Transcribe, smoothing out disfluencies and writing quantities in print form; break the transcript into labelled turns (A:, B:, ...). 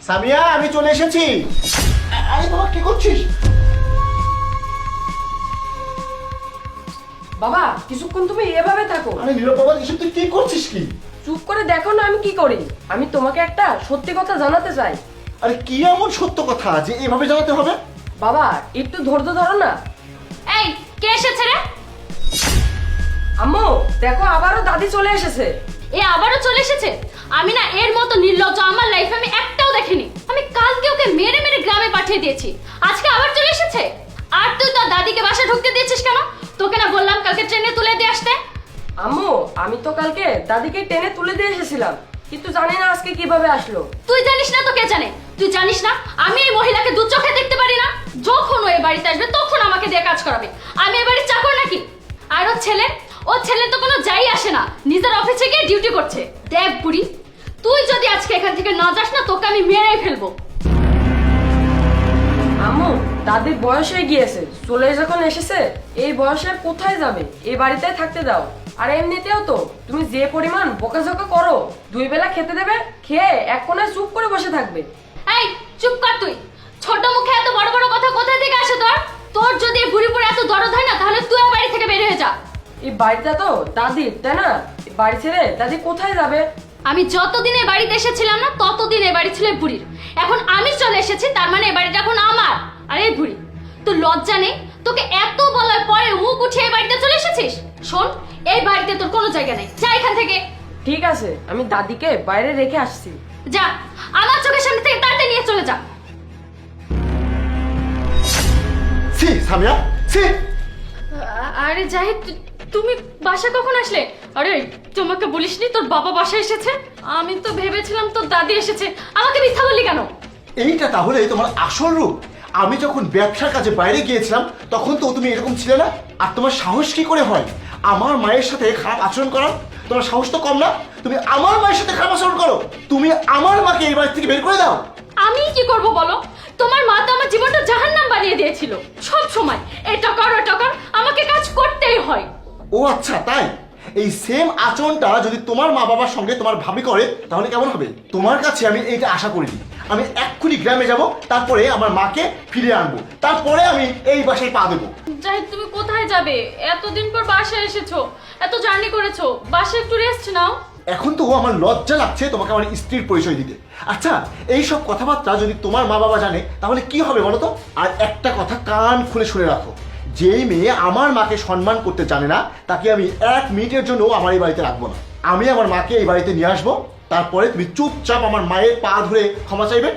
A: সামিয়া, আমি চলে এসেছি। আরে বাবা, কি করছিস?
B: বাবা কিছুক্ষণ তুমি এভাবে থাকো।
A: আরে নীরব বাবা, এসব তুই কি করছিস? কি
B: চুপ করে দেখো না আমি কি করি। আমি তোমাকে একটা সত্যি কথা জানাতে চাই।
A: আরে কি এমন সত্য কথা যে এভাবে জানাতে হবে?
B: বাবা একটু ধৈর্য ধরো না।
C: এই কে এসেছে রে?
B: আম্মু দেখো আবারও দাদি চলে এসেছে।
C: এ আবারও চলে এসেছে? আমি না এর মতো নির্লজ্জ আমার লাইফে আমি একটাও দেখিনি। আমি কালকে ওকে মেরে মেরে গ্রামে পাঠিয়ে দিয়েছি, আজকে আবার চলে এসেছে। আর তুই তোর দাদিকে বাসায় ঢুকতে দিয়েছিস কেন? তোকে না বললাম কালকে ট্রেনে তুলে দিয়ে আসতে?
B: আম্মু আমি তো কালকে দাদিকে টেনে তুলে দিয়ে এসেছিলাম, কিন্তু জানি না আজকে কিভাবে আসলো।
C: তুই জানিস না তো কে জানে? তুই জানিস না আমি এই মহিলাকে দু চোখে দেখতে পারি না? যখন ও এই বাড়িতে আসবে তখন আমাকে দিয়ে কাজ করাবে। আমি এই বাড়ির চাকর নাকি? আর ও ছেলে তো কোনো যাই আসে না, নিজের অফিসে গিয়ে ডিউটি করছে। দেখ বুড়ি, তুই যদি আজকে এখান থেকে না যাস না তোকে আমি মেরেই ফেলবো।
B: আম্মু দাদির বয়স হয়ে গিয়েছে, চলে যখন এসেছে এই বয়সে আর কোথায় যাবে, এই বাড়িতে থাকতে দাও। আর এমনিতেও তো তুমি যে পরিমাণ বকাঝকা করো, 2 বেলা খেতে দেবে, খেয়ে এক কোণায় চুপ করে বসে থাকবে।
C: এই চুপ কর তুই। ছোট মুখে এত বড় বড় কথা কোথা থেকে আসে তোর? তোর যদি এই বুড়ি বুড়ি এত দরদ হয় না তাহলে তুই এই বাড়ি থেকে বের হয়ে যা।
B: এই বাড়িটা তো দাদির, তাই না? এই বাড়ি ছেড়ে দাদি কোথায় যাবে?
C: আমি যতদিন এই বাড়িতে এসেছিলাম না ততদিন এই বাড়ি ছিল এই বুড়ির। এখন আমি চলে এসেছি, তার মানে এই বাড়িটা এখন আমার। আর এই বুড়ি, তোর লজ্জা নেই? তোকে এত বলার পরে মুখ উঠিয়ে এই বাড়িতে চলে এসেছিস? শোন, এই বাড়িতে তোর কোনো জায়গা নেই, যা এখান থেকে।
B: ঠিক আছে, আমি দাদিকে বাইরে রেখে আসছি।
C: যা, আমার চোখের সামনে থেকে তাড়াতাড়ি নিয়ে চলে যা।
A: ছি সামিয়া, ছি।
C: আরে জাহিদ, তুমি বাসা কখন আসলে? আরে তোমাকে বলিসনি তোর বাবা বাসায় এসেছে? আমি তো ভেবেছিলাম তোর দাদি এসেছে। আমাকে মিথ্যা বললি কেন?
A: এইটা তাহলে তোমার আসল রূপ? আমি যখন ব্যবসার কাজে বাইরে গিয়েছিলাম তখন তো তুমি এরকম ছিলে না। আর তোমার সাহস কি করে হয় আমার মায়ের সাথে খারাপ আচরণ করার? তোমার সাহস তো কম না, তুমি আমার মায়ের সাথে খারাপ আচরণ করো। তুমি আমার মাকে এই বাড়ি থেকে বের করে দাও।
C: আমি কি করব বলো? তোমার মা তো আমার জীবনটা জাহান্নাম বানিয়ে দিয়েছিল। সব সময় এটা কর ওটা কর, আমাকে কাজ করতেই হয়।
A: ও আচ্ছা, তাই? এই সেম আচরণটা যদি তোমার মা বাবার সঙ্গে তোমার ভাবি করে তাহলে কেমন হবে? তোমার কাছে আমি এইটা আশা করিনি। আমি এক্ষুনি গ্রামে যাব, তারপরে আমার মাকে ফিরিয়ে আনবো, তারপরে আমি এই বাসায় পা দেবো।
C: জাহিদ, তুমি কোথায় যাবে? এতদিন পর বাসায় এসেছো, এত জার্নি করেছো, বাসায় একটু রেস্ট নাও।
A: এখন তো আমার লজ্জা লাগছে তোমাকে আমার স্ত্রীর পরিচয় দিতে। আচ্ছা, এই সব কথাবার্তা যদি তোমার মা বাবা জানে তাহলে কি হবে বলো তো? আর একটা কথা কান খুলে শুনে রাখো, যেই মেয়ে আমার মাকে সম্মান করতে জানে না তাকে আমি 1 মিনিটের জন্য আমার এই বাড়িতে রাখবো না। আমি আমার মাকে এই বাড়িতে নিয়ে আসবো, তারপরে তুমি চুপচাপ আমার মায়ের পা ধরে ক্ষমা চাইবে,